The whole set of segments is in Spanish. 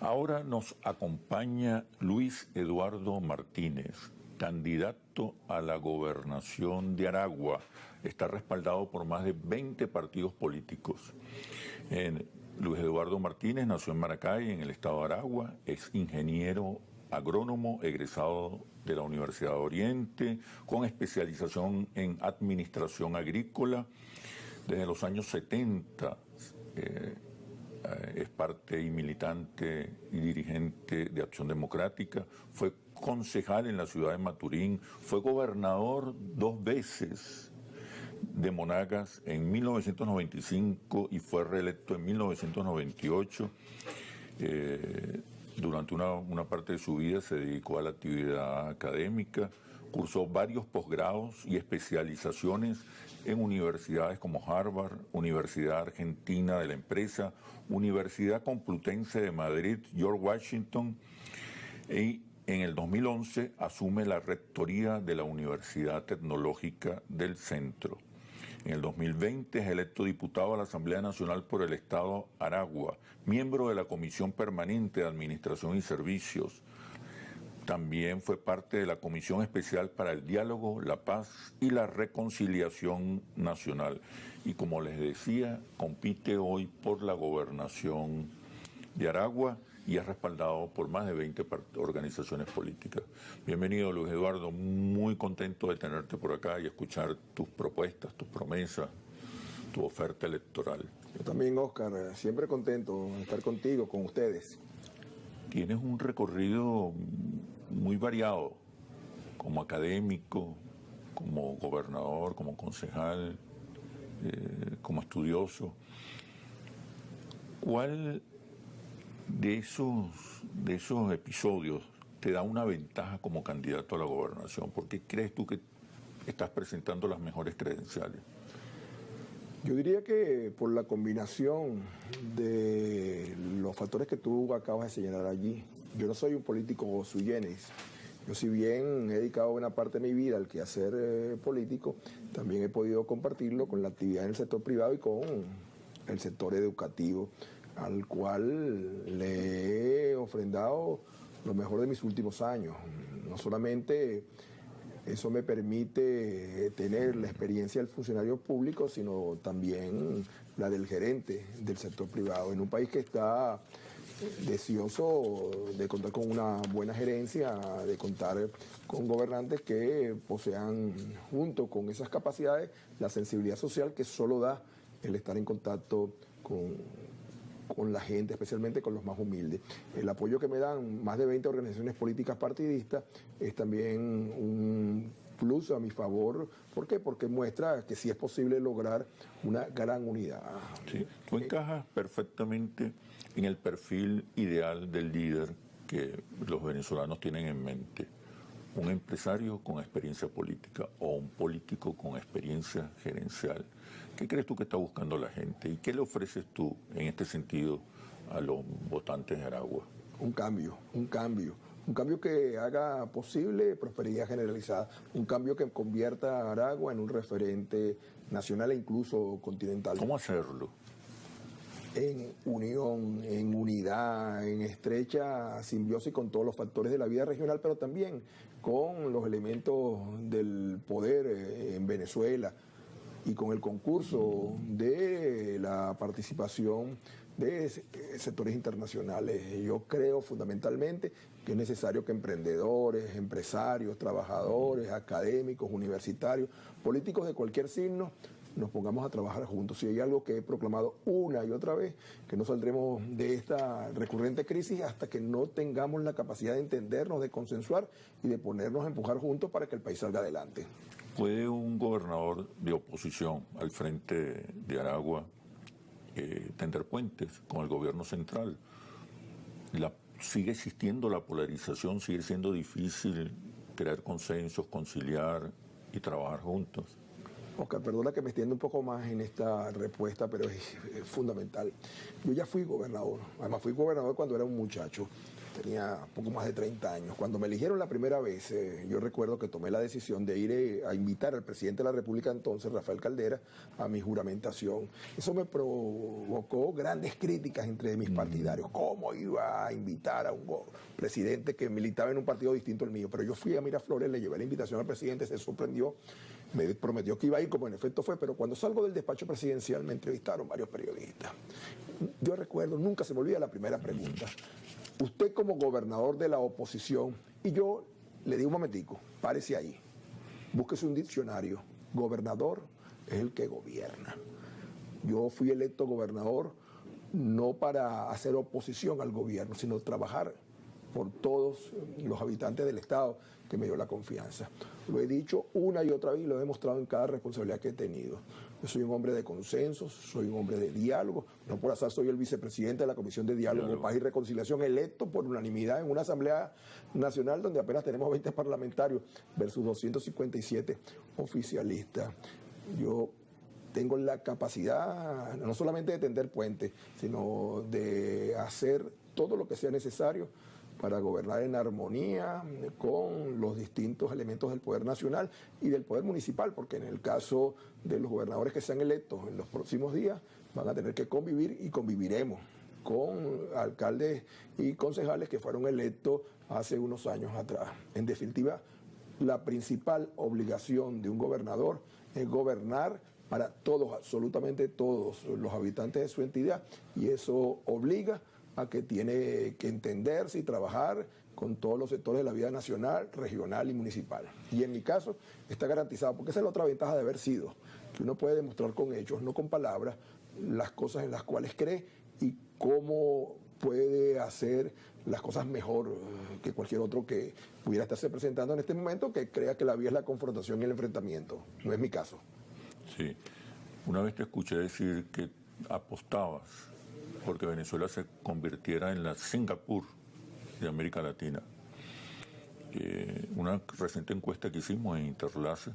Ahora nos acompaña Luis Eduardo Martínez, candidato a la gobernación de Aragua. Está respaldado por más de 20 partidos políticos. Luis Eduardo Martínez nació en Maracay, en el estado de Aragua. Es ingeniero agrónomo egresado de la Universidad de Oriente, con especialización en administración agrícola. Desde los años 70 es parte y militante y dirigente de Acción Democrática. Fue concejal en la ciudad de Maturín. Fue gobernador 2 veces de Monagas en 1995 y fue reelecto en 1998. Durante una parte de su vida se dedicó a la actividad académica, cursó varios posgrados y especializaciones en universidades como Harvard, Universidad Argentina de la Empresa, Universidad Complutense de Madrid, George Washington, y en el 2011 asume la rectoría de la Universidad Tecnológica del Centro. En el 2020 es electo diputado a la Asamblea Nacional por el Estado Aragua, miembro de la Comisión Permanente de Administración y Servicios. También fue parte de la Comisión Especial para el Diálogo, la Paz y la Reconciliación Nacional. Y como les decía, compite hoy por la gobernación de Aragua y es respaldado por más de 20 organizaciones políticas. Bienvenido, Luis Eduardo, muy contento de tenerte por acá y escuchar tus propuestas, tus promesas, tu oferta electoral. Yo también, Oscar, siempre contento de estar contigo, con ustedes. Tienes un recorrido muy variado, como académico, como gobernador, como concejal, como estudioso. ¿Cuál de esos episodios te da una ventaja como candidato a la gobernación? ¿Por qué crees tú que estás presentando las mejores credenciales? Yo diría que por la combinación de los factores que tú acabas de señalar allí. Yo no soy un político sui generis. Yo, si bien he dedicado buena parte de mi vida al quehacer político, también he podido compartirlo con la actividad en el sector privado y con el sector educativo, al cual le he ofrendado lo mejor de mis últimos años. No solamente eso me permite tener la experiencia del funcionario público, sino también la del gerente del sector privado. En un país que está deseoso de contar con una buena gerencia, de contar con gobernantes que posean, junto con esas capacidades, la sensibilidad social que solo da el estar en contacto con la gente, especialmente con los más humildes. El apoyo que me dan más de 20 organizaciones políticas partidistas es también un plus a mi favor. ¿Por qué? Porque muestra que sí es posible lograr una gran unidad. Sí, tú encajas perfectamente en el perfil ideal del líder que los venezolanos tienen en mente. Un empresario con experiencia política o un político con experiencia gerencial. ¿Qué crees tú que está buscando la gente? ¿Y qué le ofreces tú en este sentido a los votantes de Aragua? Un cambio que haga posible prosperidad generalizada, un cambio que convierta a Aragua en un referente nacional e incluso continental. ¿Cómo hacerlo? En unión, en unidad, en estrecha simbiosis con todos los factores de la vida regional, pero también con los elementos del poder en Venezuela y con el concurso de la participación de sectores internacionales. Yo creo fundamentalmente que es necesario que emprendedores, empresarios, trabajadores, académicos, universitarios, políticos de cualquier signo, nos pongamos a trabajar juntos. Si hay algo que he proclamado una y otra vez, que no saldremos de esta recurrente crisis hasta que no tengamos la capacidad de entendernos, de consensuar y de ponernos a empujar juntos para que el país salga adelante. ¿Puede un gobernador de oposición al frente de Aragua tender puentes con el gobierno central? ¿Sigue existiendo la polarización? ¿Sigue siendo difícil crear consensos, conciliar y trabajar juntos? Oscar, perdona que me extienda un poco más en esta respuesta, pero es fundamental. Yo ya fui gobernador, además fui gobernador cuando era un muchacho, tenía poco más de 30 años. Cuando me eligieron la primera vez, yo recuerdo que tomé la decisión de ir a invitar al presidente de la República entonces, Rafael Caldera, a mi juramentación. Eso me provocó grandes críticas entre mis partidarios. ¿Cómo iba a invitar a un presidente que militaba en un partido distinto al mío? Pero yo fui a Miraflores, le llevé la invitación al presidente, se sorprendió, me prometió que iba a ir, como en efecto fue, pero cuando salgo del despacho presidencial me entrevistaron varios periodistas. Yo recuerdo, nunca se me olvida la primera pregunta. Usted como gobernador de la oposición, y yo le digo un momentico, párese ahí, búsquese un diccionario. Gobernador es el que gobierna. Yo fui electo gobernador no para hacer oposición al gobierno, sino trabajar por todos los habitantes del Estado que me dio la confianza. Lo he dicho una y otra vez y lo he demostrado en cada responsabilidad que he tenido. Yo soy un hombre de consensos, soy un hombre de diálogo. No por azar soy el vicepresidente de la Comisión de Diálogo, Paz y Reconciliación, electo por unanimidad en una Asamblea Nacional donde apenas tenemos 20 parlamentarios versus 257 oficialistas. Yo tengo la capacidad no solamente de tender puentes, sino de hacer todo lo que sea necesario para gobernar en armonía con los distintos elementos del poder nacional y del poder municipal, porque en el caso de los gobernadores que sean electos en los próximos días van a tener que convivir y conviviremos con alcaldes y concejales que fueron electos hace unos años atrás. En definitiva, la principal obligación de un gobernador es gobernar para todos, absolutamente todos los habitantes de su entidad, y eso obliga a que tiene que entenderse y trabajar con todos los sectores de la vida nacional, regional y municipal. Y en mi caso está garantizado, porque esa es la otra ventaja de haber sido, que uno puede demostrar con hechos, no con palabras, las cosas en las cuales cree y cómo puede hacer las cosas mejor que cualquier otro que pudiera estarse presentando en este momento, que crea que la vía es la confrontación y el enfrentamiento. No es mi caso. Sí. Una vez te escuché decir que apostabas porque Venezuela se convirtiera en la Singapur de América Latina. Una reciente encuesta que hicimos en Interlace,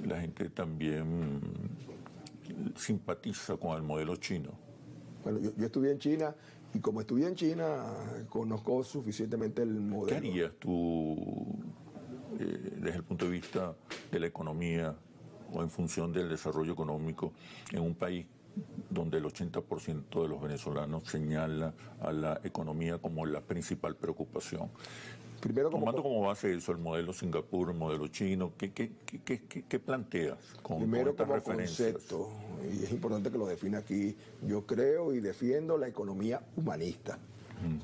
la gente también simpatiza con el modelo chino. Bueno, yo estudié en China y como estudié en China conozco suficientemente el modelo. ¿Qué harías tú desde el punto de vista de la economía o en función del desarrollo económico en un país donde el 80% de los venezolanos señala a la economía como la principal preocupación? Primero, tomando como base eso, el modelo Singapur, el modelo chino, ¿qué planteas con primero estas como referencias? concepto, y es importante que lo define aquí, yo creo y defiendo la economía humanista.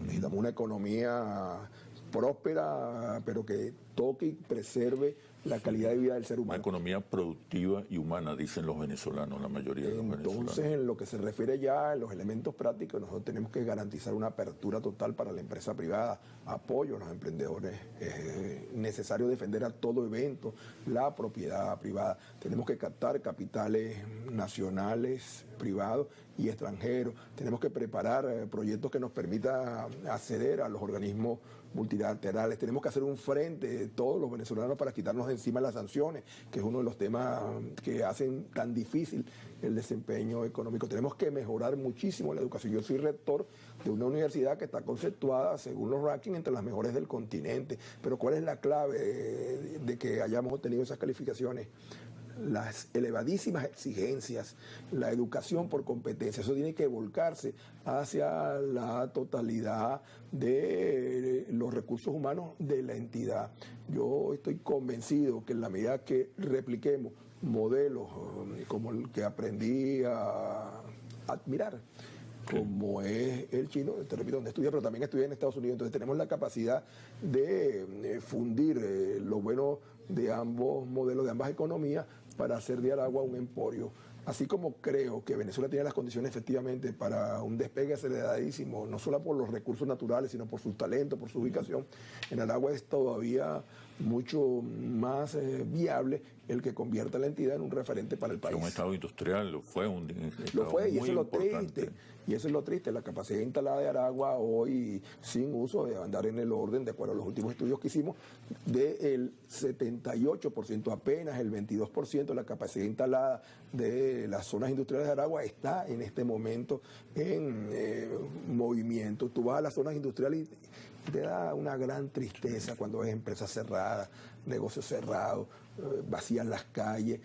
Necesitamos una economía próspera, pero que toque y preserve la calidad de vida del ser humano. Una economía productiva y humana, dicen los venezolanos, la mayoría de los venezolanos. Entonces, en lo que se refiere ya a los elementos prácticos, nosotros tenemos que garantizar una apertura total para la empresa privada, apoyo a los emprendedores. Es necesario defender a todo evento la propiedad privada. Tenemos que captar capitales nacionales, privados y extranjeros. Tenemos que preparar proyectos que nos permitan acceder a los organismos multilaterales. Tenemos que hacer un frente todos los venezolanos para quitarnos de encima las sanciones, que es uno de los temas que hacen tan difícil el desempeño económico. Tenemos que mejorar muchísimo la educación. Yo soy rector de una universidad que está conceptuada, según los rankings, entre las mejores del continente. Pero ¿cuál es la clave de que hayamos obtenido esas calificaciones? Las elevadísimas exigencias, la educación por competencia, eso tiene que volcarse hacia la totalidad de los recursos humanos de la entidad. Yo estoy convencido que en la medida que repliquemos modelos como el que aprendí a admirar, como es el chino, te repito, donde estudié, pero también estudié en Estados Unidos, entonces tenemos la capacidad de fundir lo bueno de ambos modelos, de ambas economías, para hacer de Aragua un emporio. Así como creo que Venezuela tiene las condiciones efectivamente para un despegue aceleradísimo, no solo por los recursos naturales, sino por sus talentos, por su ubicación, en Aragua es todavía mucho más viable el que convierta la entidad en un referente para el país. Un estado industrial, fue un estado Lo fue, y muy eso es lo importante. triste. Y eso es lo triste, la capacidad instalada de Aragua hoy sin uso de andar en el orden, de acuerdo a los últimos estudios que hicimos, del 78%, apenas el 22% de la capacidad instalada de las zonas industriales de Aragua está en este momento en movimiento. Tú vas a las zonas industriales y te da una gran tristeza cuando ves empresas cerradas, negocios cerrados, vacías las calles.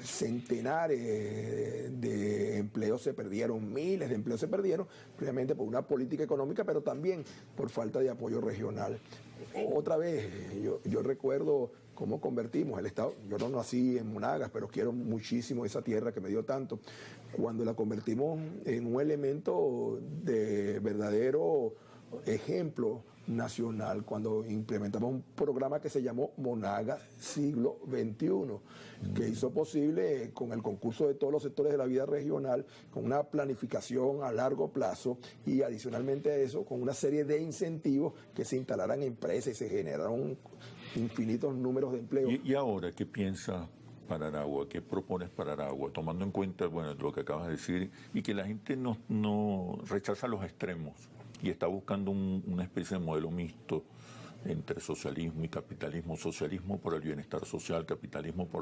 Centenares de empleos se perdieron, miles de empleos se perdieron, precisamente por una política económica, pero también por falta de apoyo regional. Otra vez, yo recuerdo cómo convertimos el Estado. Yo no nací en Monagas, pero quiero muchísimo esa tierra que me dio tanto. Cuando la convertimos en un elemento de verdadero ejemplo nacional, cuando implementamos un programa que se llamó Monagas Siglo XXI, que hizo posible, con el concurso de todos los sectores de la vida regional, con una planificación a largo plazo y adicionalmente a eso, con una serie de incentivos, que se instalaran empresas y se generaron infinitos números de empleo. ¿Y ahora qué piensas para Aragua? ¿Qué propones para Aragua? Tomando en cuenta, bueno, lo que acabas de decir, y que la gente no rechaza los extremos y está buscando una especie de modelo mixto entre socialismo y capitalismo, socialismo por el bienestar social, capitalismo por la